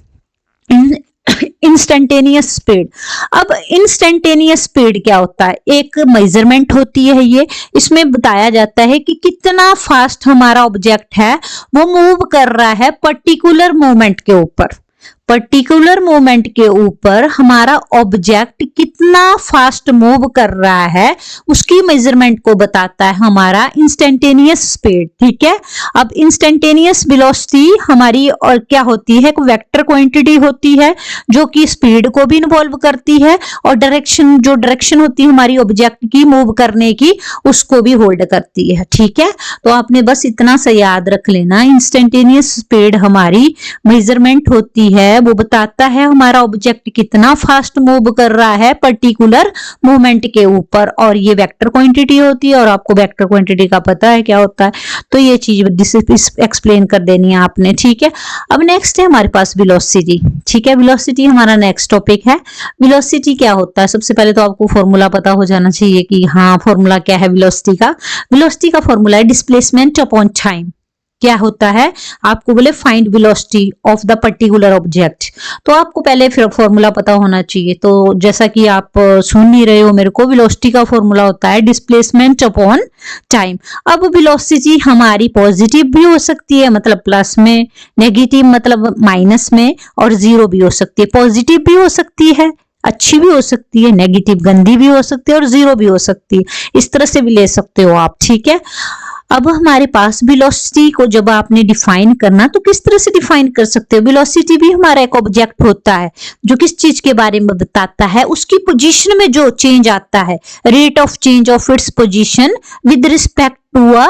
A: इंस्टेंटेनियस स्पीड। अब इंस्टेंटेनियस स्पीड क्या होता है, एक मेजरमेंट होती है ये, इसमें बताया जाता है कि कितना फास्ट हमारा ऑब्जेक्ट है वो मूव कर रहा है पर्टिकुलर मोमेंट के ऊपर। पर्टिकुलर मोमेंट के ऊपर हमारा ऑब्जेक्ट कितना फास्ट मूव कर रहा है उसकी मेजरमेंट को बताता है हमारा इंस्टेंटेनियस स्पीड। ठीक है, अब इंस्टेंटेनियस वेलोसिटी हमारी और क्या होती है, एक वेक्टर क्वांटिटी होती है जो कि स्पीड को भी इन्वॉल्व करती है और डायरेक्शन, जो डायरेक्शन होती है हमारी ऑब्जेक्ट की मूव करने की, उसको भी होल्ड करती है। ठीक है, तो आपने बस इतना सा याद रख लेना, इंस्टेंटेनियस स्पीड हमारी मेजरमेंट होती है, वो बताता है हमारा ऑब्जेक्ट कितना फास्ट मूव कर रहा है पर्टिकुलर मोमेंट के ऊपर, और ये वेक्टर क्वांटिटी होती है और आपको वेक्टर क्वांटिटी का पता है क्या होता है, तो ये चीज एक्सप्लेन कर देनी है आपने। ठीक है, अब नेक्स्ट है हमारे पास वेलोसिटी। ठीक है, वेलोसिटी हमारा नेक्स्ट टॉपिक है। वेलोसिटी क्या होता है, सबसे पहले तो आपको फॉर्मूला पता हो जाना चाहिए कि हाँ फॉर्मूला क्या है वेलोसिटी का। वेलोसिटी का फॉर्मूला है डिस्प्लेसमेंट अपॉन टाइम। क्या होता है, आपको बोले find velocity of the particular object, तो आपको पहले फिर फॉर्मूला पता होना चाहिए। तो जैसा कि आप सुन नहीं रहे हो मेरे को, वेलोसिटी का फॉर्मूला होता है डिस्प्लेसमेंट अपॉन टाइम। अब वेलोसिटी हमारी पॉजिटिव भी हो सकती है, मतलब प्लस में, नेगेटिव मतलब माइनस में, और जीरो भी हो सकती है। पॉजिटिव भी हो सकती है, अच्छी भी हो सकती है, नेगेटिव गंदी भी हो सकती है, और जीरो भी हो सकती है। इस तरह से भी ले सकते हो आप। ठीक है, अब हमारे पास वेलोसिटी को जब आपने डिफाइन करना तो किस तरह से डिफाइन कर सकते हो। वेलोसिटी भी हमारा एक ऑब्जेक्ट होता है जो किस चीज के बारे में बताता है, उसकी पोजीशन में जो चेंज आता है, rate of change of its position with respect to a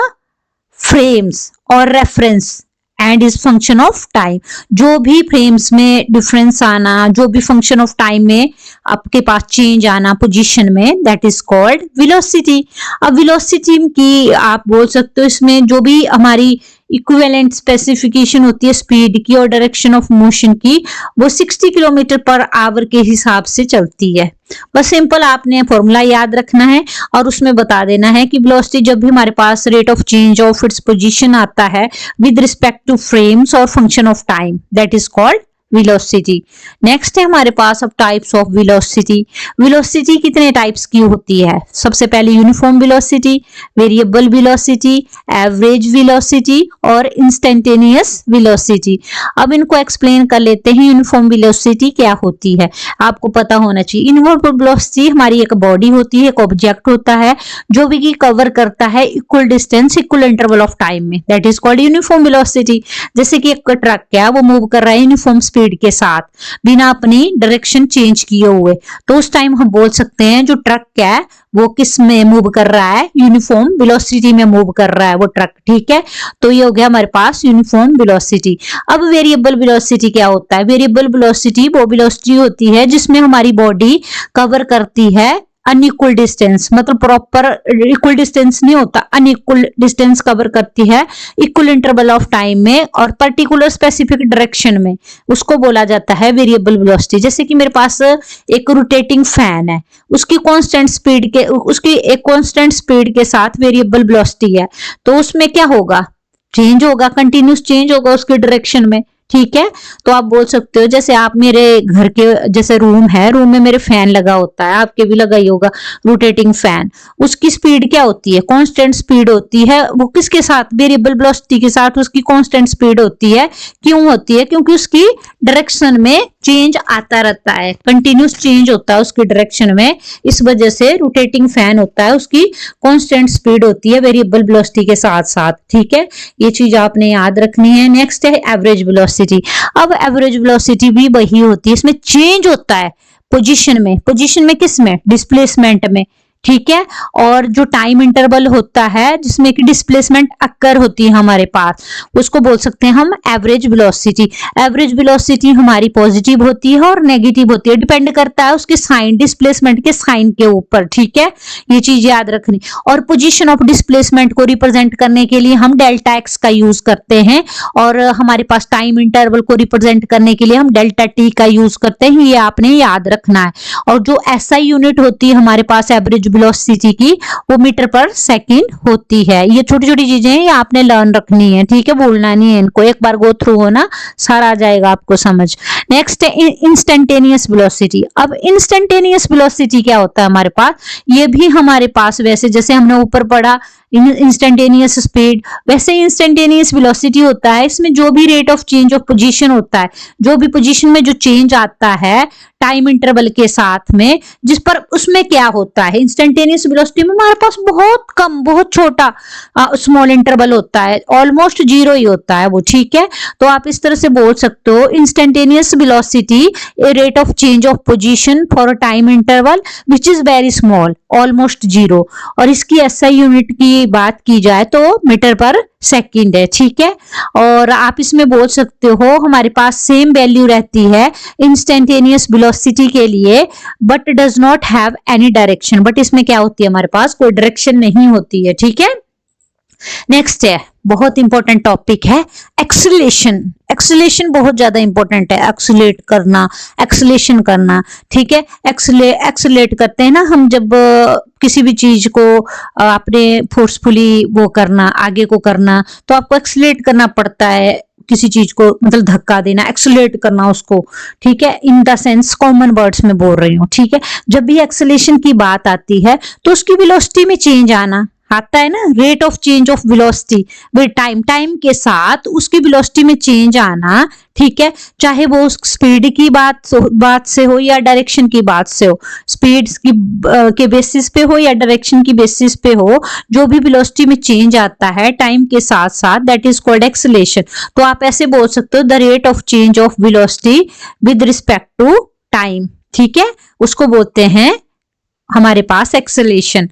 A: frames और reference and is function of time. जो भी फ्रेम्स में डिफरेंस आना, जो भी फंक्शन ऑफ टाइम में आपके पास चेंज आना पोजीशन में, दैट इज कॉल्ड वेलोसिटी। अब वेलोसिटी की आप बोल सकते हो इसमें जो भी हमारी इक्विवेलेंट स्पेसिफिकेशन होती है स्पीड की और डायरेक्शन ऑफ मोशन की, वो 60 किलोमीटर पर आवर के हिसाब से चलती है। बस सिंपल आपने फॉर्मूला याद रखना है और उसमें बता देना है कि वेलोसिटी जब भी हमारे पास rate of change of its position आता है विद रिस्पेक्ट टू फ्रेम्स और function of time, that is called velocity. Next है हमारे पास अब टाइप्स ऑफ वेलोसिटी। वेलोसिटी कितने टाइप्स की होती है, सबसे पहले uniform velocity, variable velocity, average velocity और इंस्टेंटेनियस वेलोसिटी। अब इनको एक्सप्लेन कर लेते हैं। यूनिफॉर्म वेलोसिटी क्या होती है, आपको पता होना चाहिए। यूनिफॉर्म वेलोसिटी हमारी एक बॉडी होती है, एक ऑब्जेक्ट होता है जो भी कवर करता है equal distance equal interval of time में, that is called uniform velocity. जैसे कि एक ट्रक है वो मूव कर रहा है यूनिफॉर्म स्पीड के साथ बिना अपनी डायरेक्शन चेंज किए हुए, तो उस टाइम हम बोल सकते हैं जो ट्रक है वो किस में मूव कर रहा है, यूनिफॉर्म वेलोसिटी में मूव कर रहा है वो ट्रक। ठीक है, तो ये हो गया हमारे पास यूनिफॉर्म वेलोसिटी। अब वेरिएबल वेलोसिटी क्या होता है, वेरिएबल वेलोसिटी वो वेलोसिटी होती है जिसमें हमारी बॉडी कवर करती है अनइक्वल डिस्टेंस, मतलब प्रॉपर इक्वल डिस्टेंस नहीं होता, अनइक्वल डिस्टेंस कवर करती है इक्वल इंटरवल ऑफ टाइम में और पर्टिकुलर स्पेसिफिक डायरेक्शन में, उसको बोला जाता है वेरिएबल वेलोसिटी। जैसे कि मेरे पास एक रोटेटिंग फैन है, उसकी कांस्टेंट स्पीड के, उसकी एक कांस्टेंट स्पीड के साथ वेरिएबल वेलोसिटी है, तो उसमें क्या होगा, चेंज होगा, कंटिन्यूस चेंज होगा उसके डायरेक्शन में। ठीक है, तो आप बोल सकते हो जैसे आप मेरे घर के जैसे रूम है, रूम में मेरे फैन लगा होता है, आपके भी लगा ही होगा रोटेटिंग फैन, उसकी स्पीड क्या होती है, कांस्टेंट स्पीड होती है। वो किसके साथ, वेरिएबल वेलोसिटी के साथ उसकी कांस्टेंट स्पीड होती है। क्यों होती है, क्योंकि उसकी डायरेक्शन में चेंज आता रहता है, कंटिन्यूस चेंज होता है उसकी डायरेक्शन में, इस वजह से रोटेटिंग फैन होता है, उसकी कांस्टेंट स्पीड होती है वेरिएबल वेलोसिटी के साथ साथ। ठीक है, ये चीज आपने याद रखनी है। नेक्स्ट है एवरेज वेलोसिटी। अब एवरेज वेलोसिटी भी वही होती है, इसमें चेंज होता है पोजीशन में, पोजीशन में किस में, डिस्प्लेसमेंट में। ठीक है। और जो टाइम इंटरवल होता है जिसमें कि डिस्प्लेसमेंट अक्कर होती है हमारे पास, उसको बोल सकते हैं हम एवरेज वेलोसिटी। एवरेज वेलोसिटी हमारी पॉजिटिव होती है और नेगेटिव होती है, डिपेंड करता है उसके साइन, डिस्प्लेसमेंट के साइन के ऊपर, ठीक है। ये चीज याद रखनी। और पोजीशन ऑफ डिस्प्लेसमेंट को रिप्रेजेंट करने के लिए हम डेल्टा एक्स का यूज करते हैं, और हमारे पास टाइम इंटरवल को रिप्रेजेंट करने के लिए हम डेल्टा टी का यूज करते हैं। ये आपने याद रखना है। और जो एसआई यूनिट होती है हमारे पास एवरेज वेलोसिटी की, वो मीटर पर सेकंड होती है। ये छोटी छोटी चीजें हैं, ये आपने लर्न रखनी है, ठीक है, भूलना नहीं है इनको। एक बार गो थ्रू हो ना, सारा आ जाएगा आपको समझ। नेक्स्ट है इंस्टेंटेनियस वेलोसिटी। अब इंस्टेंटेनियस वेलोसिटी क्या होता है हमारे पास, ये भी हमारे पास वैसे जैसे हमने ऊपर पढ़ा इंस्टेंटेनियस स्पीड, वैसे इंस्टेंटेनियस वेलोसिटी होता है। इसमें जो भी rate of change of position होता है, जो भी पोजीशन में जो चेंज आता है टाइम इंटरवल के साथ में, जिस पर उसमें क्या होता है, इंस्टेंटेनियस वेलोसिटी में हमारे पास बहुत कम, बहुत छोटा स्मॉल इंटरवल होता है, ऑलमोस्ट जीरो ही होता है वो, ठीक है। तो आप इस तरह से बोल सकते हो instantaneous velocity a rate of change of position for a time interval which is very small, almost zero. और इसकी एसआई यूनिट की बात की जाए तो मीटर पर सेकंड है, ठीक है। और आप इसमें बोल सकते हो हमारे पास सेम वैल्यू रहती है इंस्टेंटेनियस वेलोसिटी के लिए, but does not have any direction. But इसमें क्या होती है, हमारे पास कोई डायरेक्शन नहीं होती है, ठीक है। नेक्स्ट है, बहुत इंपॉर्टेंट टॉपिक है एक्सीलरेशन। एक्सीलरेशन बहुत ज्यादा इंपॉर्टेंट है, एक्सीलेट करना, एक्सीलेशन करना, ठीक है। एक्सीलेट करते हैं ना हम जब किसी भी चीज को अपने फोर्सफुली वो करना, आगे को करना, तो आपको एक्सीलेट करना पड़ता है। किसी चीज को मतलब धक्का देना, एक्सीलेट करना उसको, ठीक है। In the sense common words में बोल रही हूँ, ठीक है। जब भी एक्सीलरेशन की बात आती है तो उसकी वेलोसिटी में चेंज आना आता है ना, rate of change of velocity with time, time के साथ उसकी वेलोसिटी में चेंज आना, ठीक है। चाहे वो स्पीड की बात से हो या डायरेक्शन की बात से हो, स्पीड की के बेसिस पे हो या डायरेक्शन की बेसिस पे हो, जो भी वेलोसिटी में चेंज आता है टाइम के साथ साथ, दैट इज कॉल्ड एक्सीलरेशन। तो आप ऐसे बोल सकते हो the rate of change of velocity with respect to time, ठीक है, उसको बोलते हैं हमारे पास एक्सीलरेशन।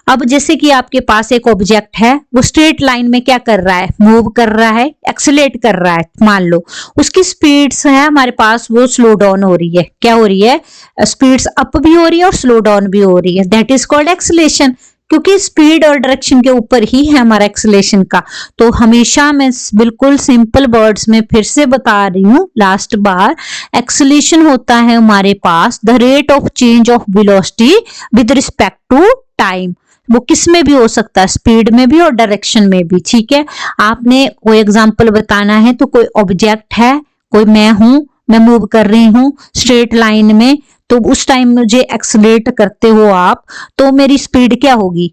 A: अब जैसे कि आपके पास एक ऑब्जेक्ट है, वो स्ट्रेट लाइन में क्या कर रहा है, मूव कर रहा है, एक्सीलेट कर रहा है, मान लो उसकी स्पीड्स है हमारे पास, वो स्लो डाउन हो रही है। क्या हो रही है, स्पीड्स अप भी हो रही है और स्लो डाउन भी हो रही है, दैट इज कॉल्ड एक्सीलरेशन। क्योंकि स्पीड और डायरेक्शन के ऊपर ही है हमारा एक्सीलरेशन का। तो हमेशा मैं बिल्कुल सिंपल वर्ड्स में फिर से बता रही हूँ लास्ट बार, एक्सीलरेशन होता है हमारे पास the rate of change of velocity with respect to time. वो किस में भी हो सकता है, स्पीड में भी और डायरेक्शन में भी, ठीक है। आपने कोई एग्जांपल बताना है तो कोई ऑब्जेक्ट है, कोई मैं हूं, मैं मूव कर रही हूं स्ट्रेट लाइन में, तो उस टाइम मुझे एक्सीलरेट करते हो आप, तो मेरी स्पीड क्या होगी,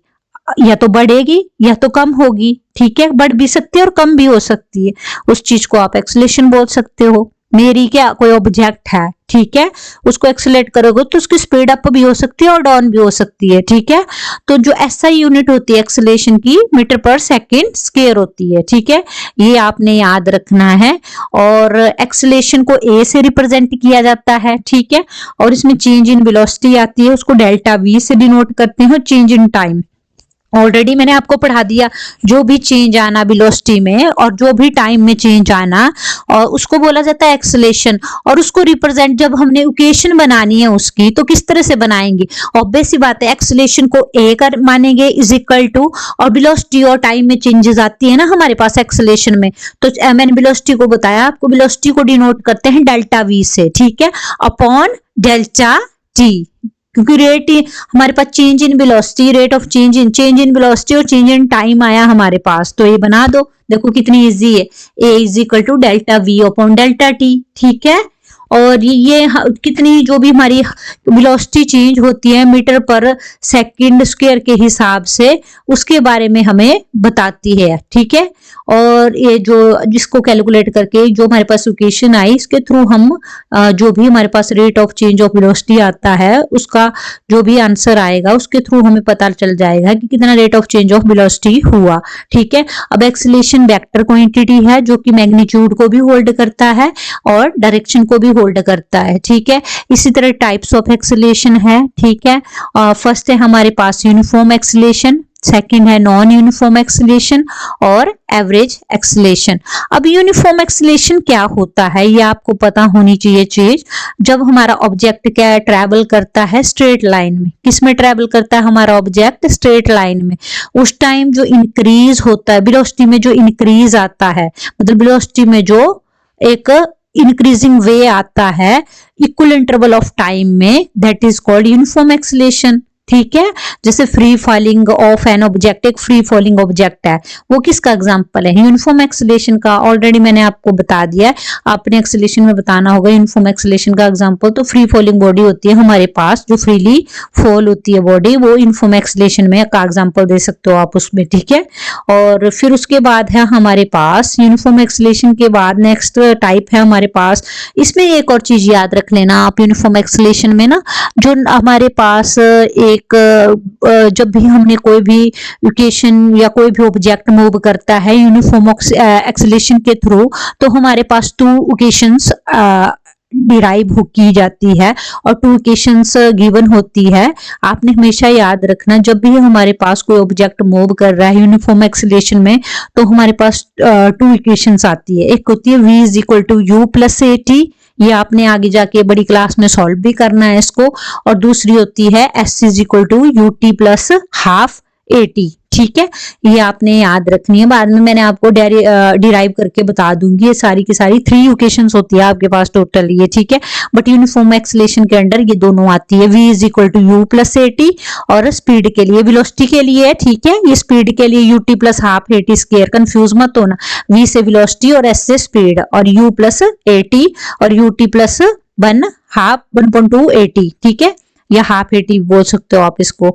A: या तो बढ़ेगी या तो कम होगी, ठीक है। बढ़ भी सकती है और कम भी हो सकती है, उस चीज को आप एक्सीलरेशन बोल सकते हो। मेरी क्या कोई ऑब्जेक्ट है, ठीक है, उसको एक्सीलरेट करोगे तो उसकी स्पीड अप भी हो सकती है और डाउन भी हो सकती है, ठीक है। तो जो एसआई यूनिट होती है एक्सीलरेशन की, मीटर पर सेकंड स्क्वायर होती है, ठीक है, ये आपने याद रखना है। और एक्सीलरेशन को ए से रिप्रेजेंट किया जाता है, ठीक है। और इसमें चेंज इन वेलोसिटी आती है, उसको डेल्टा वी से डिनोट करते हैं। चेंज इन टाइम ऑलरेडी मैंने आपको पढ़ा दिया, जो भी चेंज आना वेलोसिटी में और जो भी टाइम में चेंज आना, और उसको बोला जाता है एक्सीलरेशन। और उसको रिप्रेजेंट जब हमने इक्वेशन बनानी है उसकी, तो किस तरह से बनाएंगे, ऑब्वियस सी बात है, एक्सीलरेशन को ए कर मानेंगे इज इक्वल टू, और वेलोसिटी और टाइम में चेंजेस आती है ना हमारे पास एक्सीलरेशन में, तो मैंने वेलोसिटी को बताया आपको, वेलोसिटी को डिनोट करते हैं डेल्टा वी से, ठीक है, अपॉन डेल्टा टी। क्योंकि रेट हमारे पास change in velocity, rate of change in velocity और चेंज इन टाइम आया हमारे पास, तो ये बना दो, देखो कितनी इजी है, a is equal to delta v upon delta t, ठीक है। और ये कितनी जो भी हमारी वेलोसिटी चेंज होती है मीटर पर सेकंड स्क्वायर के हिसाब से, उसके बारे में हमें बताती है, ठीक है। और ये जो जिसको कैलकुलेट करके जो हमारे पास इक्वेशन आई, इसके थ्रू हम जो भी हमारे पास rate of change of velocity आता है, उसका जो भी आंसर आएगा उसके थ्रू हमें पता चल जाएगा कि कितना rate of change of velocity हुआ, ठीक है। अब एक्सीलरेशन वेक्टर क्वांटिटी है जो कि मैग्नीट्यूड को भी होल्ड करता है और डायरेक्शन को भी होल्ड करता है, ठीक है। इसी तरह टाइप्स ऑफ एक्सेलेरेशन है, ठीक है। फर्स्ट है हमारे पास यूनिफॉर्म एक्सेलेरेशन, सेकंड है नॉन यूनिफॉर्म एक्सेलेरेशन और एवरेज एक्सेलेरेशन। अब यूनिफॉर्म एक्सेलेरेशन क्या होता है ये आपको पता होनी चाहिए चीज। जब हमारा ऑब्जेक्ट क्या है, ट्रैवल करता है स्ट्रेट लाइन में। किस में ट्रैवल करता है हमारा ऑब्जेक्ट? स्ट्रेट लाइन में। उस टाइम जो इंक्रीज होता है वेलोसिटी में, जो इंक्रीज आता है, मतलब वेलोसिटी में जो एक इंक्रीजिंग वे आता है इक्वल इंटरवल ऑफ टाइम में, that is called uniform acceleration, ठीक है। जैसे free falling of an object, एक फ्री फॉलिंग ऑब्जेक्ट है, वो किसका एग्जांपल है? यूनिफॉर्म एक्सेलेरेशन का। ऑलरेडी मैंने आपको बता दिया है, आपने एक्सेलेरेशन में बताना होगा यूनिफॉर्म एक्सेलेरेशन का एग्जांपल। तो फ्री फॉलिंग बॉडी होती है हमारे पास, जो फ्रीली फॉल होती है बॉडी, वो यूनिफॉर्म एक्सेलेरेशन में का एग्जांपल दे सकते हो आप उसमें, ठीक है। और फिर उसके बाद है हमारे पास यूनिफॉर्म एक्सेलेरेशन के बाद नेक्स्ट टाइप है हमारे पास। इसमें एक और चीज याद रख लेना आप, यूनिफॉर्म एक्सेलेरेशन में ना, जो हमारे पास जब भी हमने कोई भी लोकेशन या कोई भी ऑब्जेक्ट मूव करता है यूनिफॉर्म एक्सेलेरेशन के थ्रू, तो हमारे पास 2 इक्वेशंस डिराइव की जाती है और 2 इक्वेशंस गिवन होती है। आपने हमेशा याद रखना, जब भी हमारे पास कोई ऑब्जेक्ट मूव कर रहा है यूनिफॉर्म एक्सेलेरेशन में, तो हमारे पास 2 इक्वेशंस आती है। एक होती है v is equal to u plus a t, ये आपने आगे जाके बड़ी क्लास में सॉल्व भी करना है इसको। और दूसरी होती है s is equal to u t plus half a t, ठीक है। ये आपने याद रखनी है, बाद में मैंने आपको डिराइव करके बता दूंगी। ये सारी की सारी 3 इक्वेशंस होती है आपके पास टोटल, ये ठीक है। बट यूनिफॉर्म एक्सेलेरेशन के अंडर ये दोनों आती है, v is equal to u plus a t, और स्पीड के लिए वेलोसिटी के लिए है, ठीक है। ये स्पीड के लिए you t plus half a T square, confuse मत होना। v से वेलोसिटी और s से स्पीड, और u प्लस ए टी और you t plus 1/2 A t, ठीक है, या हाफ एटी बोल सकते हो आप इसको।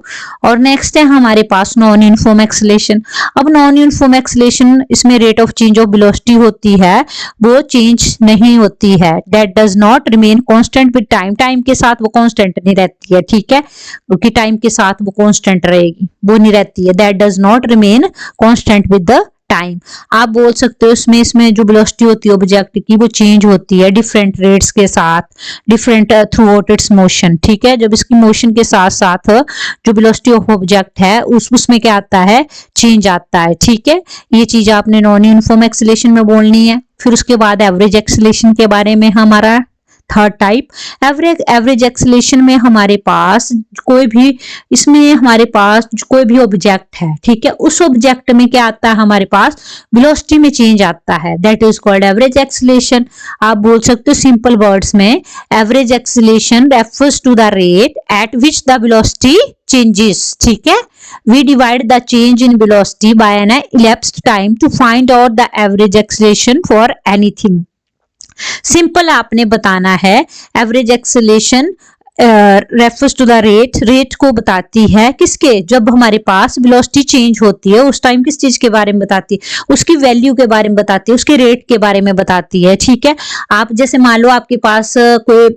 A: और नेक्स्ट है हमारे पास नॉन यूनिफॉर्म एक्सेलेरेशन। अब नॉन यूनिफॉर्म एक्सेलेरेशन, इसमें rate of change of velocity होती है, वो चेंज नहीं होती है, that does not remain constant with time. Time के साथ वो कांस्टेंट नहीं रहती है, ठीक है, क्योंकि टाइम के साथ वो कांस्टेंट रहेगी, वो नहीं रहती है। That does not remain constant with the time. आप बोल सकते हो इसमें जो वेलोसिटी होती है ऑब्जेक्ट की, वो चेंज होती है डिफरेंट रेट्स के साथ, different through out it's motion, ठीक है। जब इसकी मोशन के साथ साथ जो वेलोसिटी ऑफ ऑब्जेक्ट है उसमें क्या आता है? चेंज आता है, ठीक है। ये चीज आपने नॉन यूनिफॉर्म एक्सेलेरेशन में बोलनी है। फिर उसके बाद एवरेज एक्सेलेरेशन के बारे में हमारा थर्ड टाइप। एवरेज एक्सेलेरेशन में हमारे पास कोई भी, इसमें हमारे पास कोई भी ऑब्जेक्ट है, ठीक है, उस ऑब्जेक्ट में क्या आता है हमारे पास? वेलोसिटी में चेंज आता है, that is called average acceleration. आप बोल सकते हो सिंपल वर्ड्स में, average acceleration refers to the rate at which the velocity changes, ठीक है। We divide the change in velocity by an elapsed time to find out the average acceleration for anything. Simple आपने बताना है, average acceleration refers to the rate, rate को बताती है किसके? जब हमारे पास वेलोसिटी चेंज होती है उस टाइम किस चीज के बारे में बताती है? उसकी वैल्यू के बारे में बताती है, उसके रेट के बारे में बताती है, ठीक है। आप जैसे मान लो आपके पास कोई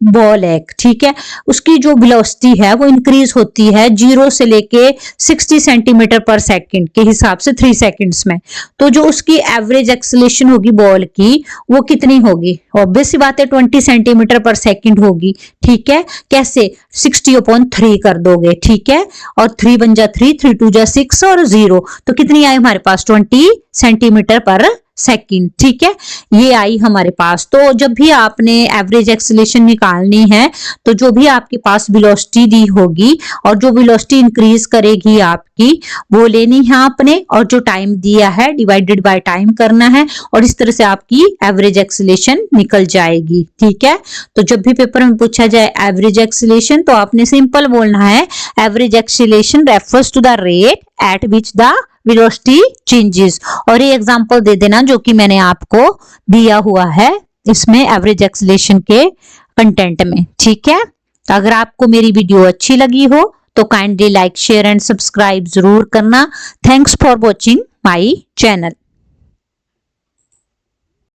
A: बॉल है, ठीक है, उसकी जो वेलोसिटी है वो इंक्रीज होती है 0 से लेके 60 सेंटीमीटर पर सेकंड के हिसाब से 3 सेकंड्स में। तो जो उसकी एवरेज एक्सेलेरेशन होगी बॉल की, वो कितनी होगी? ऑब्वियस सी बात है 20 सेंटीमीटर पर सेकंड होगी, ठीक है। कैसे? 60/3 कर दोगे, ठीक है, और 3 1 जा 3, 3 2 जा 6 और 0, तो कितनी आई हमारे पास? 20 सेंटीमीटर पर सेकंड, ठीक है, ये आई हमारे पास। तो जब भी आपने एवरेज एक्सेलेरेशन निकालनी है, तो जो भी आपके पास वेलोसिटी दी होगी और जो वेलोसिटी इंक्रीज करेगी आपकी, वो लेनी है आपने, और जो टाइम दिया है डिवाइडेड बाय टाइम करना है, और इस तरह से आपकी एवरेज एक्सेलेरेशन निकल जाएगी, ठीक है। तो जब भी पेपर में पूछा जाए एवरेज एक्सेलेरेशन, तो आपने सिंपल बोलना है, average acceleration refers to the rate at which the velocity changes. और ये एग्जांपल दे देना जो कि मैंने आपको दिया हुआ है इसमें एवरेज एक्सेलेरेशन के कंटेंट में, ठीक है। अगर आपको मेरी वीडियो अच्छी लगी हो तो kindly like, share and subscribe जरूर करना। Thanks for watching my channel.